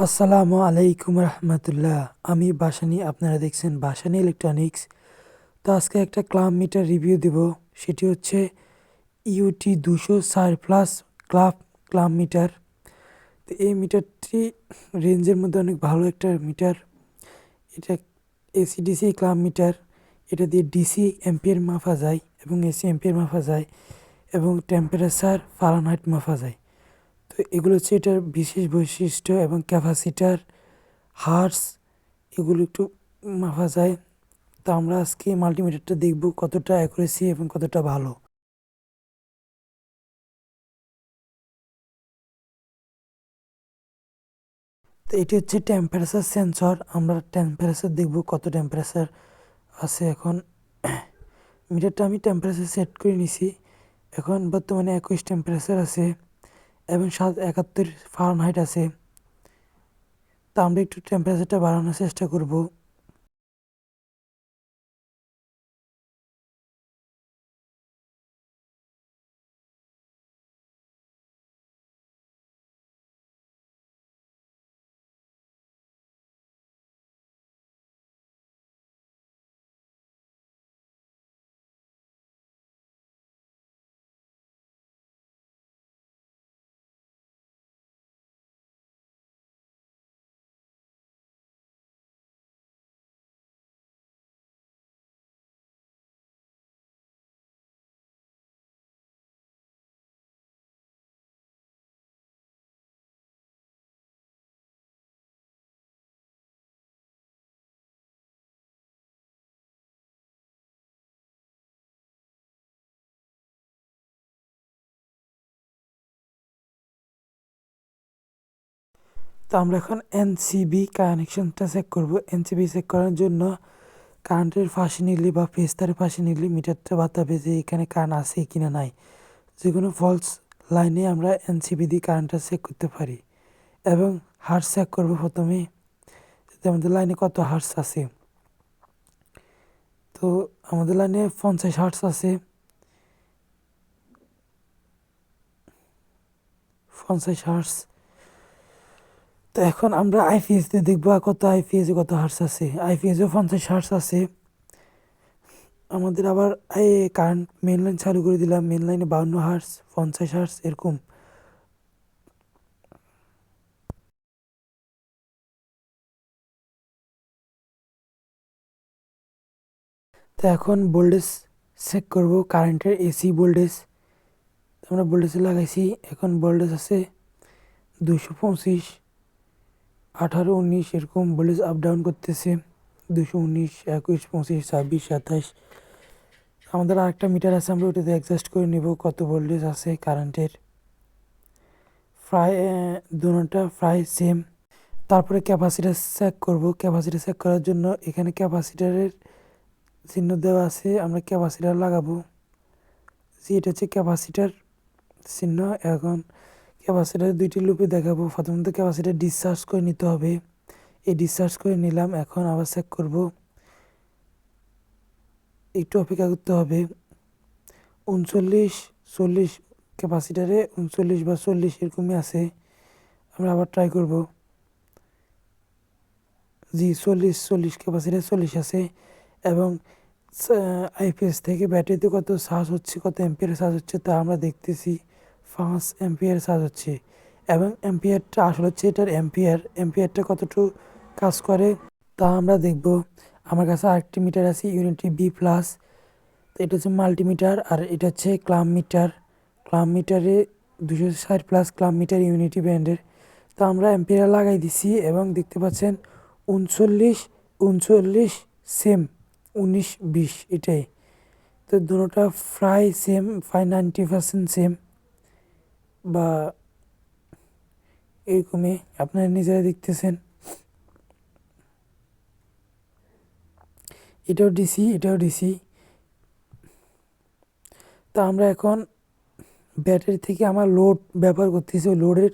আসসালামু আলাইকুম রহমতুল্লাহ। আমি বাসানি, আপনারা দেখছেন বাসানি ইলেকট্রনিক্স। তো আজকে একটা ক্লাব মিটার রিভিউ দেব। সেটি হচ্ছে UT 200 plus club club meter. তো এই মিটারটি রেঞ্জের মধ্যে অনেক ভালো একটা মিটার। এটা এসি ডিসি ক্লাব মিটার। এটা দিয়ে ডিসি এম্পিয়ার মাপা যায় এবং এসি এম্পিয়ার মাপা যায় এবং টেম্পারেচার ফারেনহাইট মাপা যায়। তো এগুলো হচ্ছে এটার বিশেষ বৈশিষ্ট্য এবং ক্যাপাসিটার, হার্স, এগুলো একটু মাপা যায়। তো আমরা আজকে মাল্টিমিটারটা দেখব কতটা অ্যাকুরেসি এবং কতটা ভালো। তো এটি হচ্ছে টেম্পারেচার সেন্সর। আমরা টেম্পারেচার দেখব কত টেম্পারেচার আছে। এখন মিটারটা আমি টেম্পারেচার সেট করে নিছি। এখন বর্তমানে 21 টেম্পারেচার আছে এবং 71 ফারেনহাইট আছে। তো আমরা একটু টেম্পারেচারটা বাড়ানোর চেষ্টা করব। তো আমরা এখন এনসিবি কানেকশনটা চেক করব। এনসিবি চেক করার জন্য কারেন্টের পাশে নিলে বা ফেজতারের পাশে নিলে মিটারটা বাতাবে যে এখানে কারেন্ট আছে কিনা নাই। যে কোনো ফলস লাইনে আমরা এনসিবি দিয়ে কারেন্টটা চেক করতে পারি এবং হার্স চেক করব প্রথমে, যে আমাদের লাইনে কত হার্স আছে। তো আমাদের লাইনে 50 হার্স আছে। 50 হার্স। তো এখন আমরা আইপিএস দিয়ে দেখবো কত আইপিএস কত হার্স আছে। আইপিএসও 50 হার্স আছে। আমাদের আবার এই কারেন্ট মেন লাইন চালু করে দিলাম। মেন লাইনে 52 হার্স, 50 হার্স এরকম। তো এখন ভোল্টেজ চেক করব, কারেন্টের এসি ভোল্টেজ। আমরা ভোল্টেজে লাগাইছি। এখন ভোল্টেজ আছে 225, 18, 19 এরকম ভোল্টেজ আপ ডাউন করতেছে। 219, 21, 25, 26, 27। আমাদের আরেকটা মিটার আছে, আমরা ওটাতে অ্যাডজাস্ট করে নেব কত ভোল্টেজ আছে কারেন্টের। প্রায় দুটোটা প্রায় সেম। তারপরে ক্যাপাসিটার চেক করব। ক্যাপাসিটার চেক করার জন্য এখানে ক্যাপাসিটারের চিহ্ন দেওয়া আছে, আমরা ক্যাপাসিটার লাগাবো। যে এটা হচ্ছে ক্যাপাসিটার চিহ্ন। এখন ক্যাপাসিটার দুইটি লুপে দেখাবো। প্রথমত ক্যাপাসিটার ডিসচার্জ করে নিতে হবে। এই ডিসচার্জ করে নিলাম। এখন আবার চেক করব, একটু অপেক্ষা করতে হবে। 39, 40 ক্যাপাসিটারে 39 বা 40 এরকমই আছে। আমরা আবার ট্রাই করব। জি 40 ক্যাপাসিটার 40 আছে। এবং আইপিএস থেকে ব্যাটারিতে কত চার্জ হচ্ছে, কত এম্পিয়ার চার্জ হচ্ছে তা আমরা দেখতেছি। 5 এম্পিয়ার চার্জ হচ্ছে এবং এম্পিয়ারটা আসলে হচ্ছে এটার এম্পিয়ারটা কতটুকু কাজ করে তা আমরা দেখব। আমার কাছে আরেকটি মিটার আছে, ইউনিটি বি প্লাস। এটা হচ্ছে মাল্টিমিটার আর এটা হচ্ছে ক্লাব মিটার। ক্লাব মিটারে 260 প্লাস ক্লাব মিটার ইউনিটি ব্র্যান্ডের। তো আমরা এম্পিয়ার লাগাই দিছি এবং দেখতে পাচ্ছেন 39, 39 সেম, 19, 20 এটাই। তো দুটোটা প্রায় সেম, প্রায় 90% সেম বা এরকমই আপনারা নিজেরা দেখতেছেন। এটাও ডিসি, এটাও ডিসি। তা আমরা এখন ব্যাটারি থেকে আমার লোড ব্যবহার করতেছি, ওই লোডের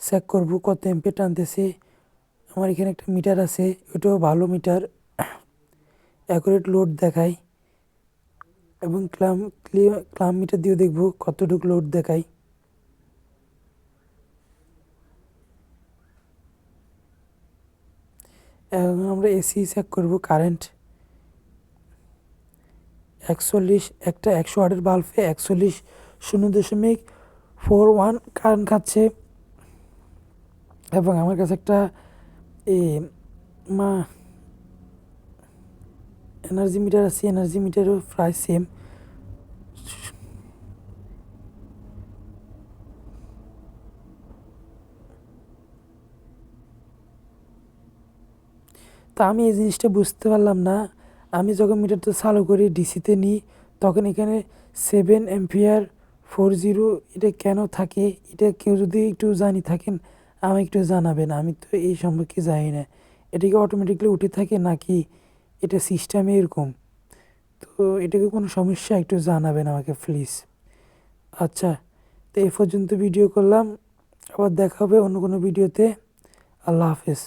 চেক করবো কত এম্পিয়ার টানতেছে। আমার এখানে একটা মিটার আছে, ওটাও ভালো মিটার, অ্যাকুরেট লোড দেখায়। এবং ক্লাম মিটার দিয়েও দেখবো কতটুকু লোড দেখায়। এখন আমরা এসি চেক করব। কারেন্ট 41, একটা 100 ওয়াটের বাল্বে 41 0.41 কারেন্ট খাচ্ছে। এবং আমার কাছে একটা এনার্জি মিটার আছে, এনার্জি মিটারও প্রায় সেম। তা আমি এই জিনিসটা বুঝতে পারলাম না। আমি যখন মিটারটা চালু করি ডিসিতে নিই, তখন এখানে 7 অ্যাম্পিয়ার 40 এটা কেন থাকে? এটা কেউ যদি একটু জানি থাকেন আমাকে একটু জানাবেন, আমি তো এই সম্পর্কে জানি না। এটা কি অটোমেটিকলি উঠে থাকে নাকি এটা সিস্টেমে এরকম? তো এটাকে কোনো সমস্যা একটু জানাবেন আমাকে প্লিজ। আচ্ছা, তো এ পর্যন্ত ভিডিও করলাম, আবার দেখা হবে অন্য কোনো ভিডিওতে। আল্লাহ হাফেজ।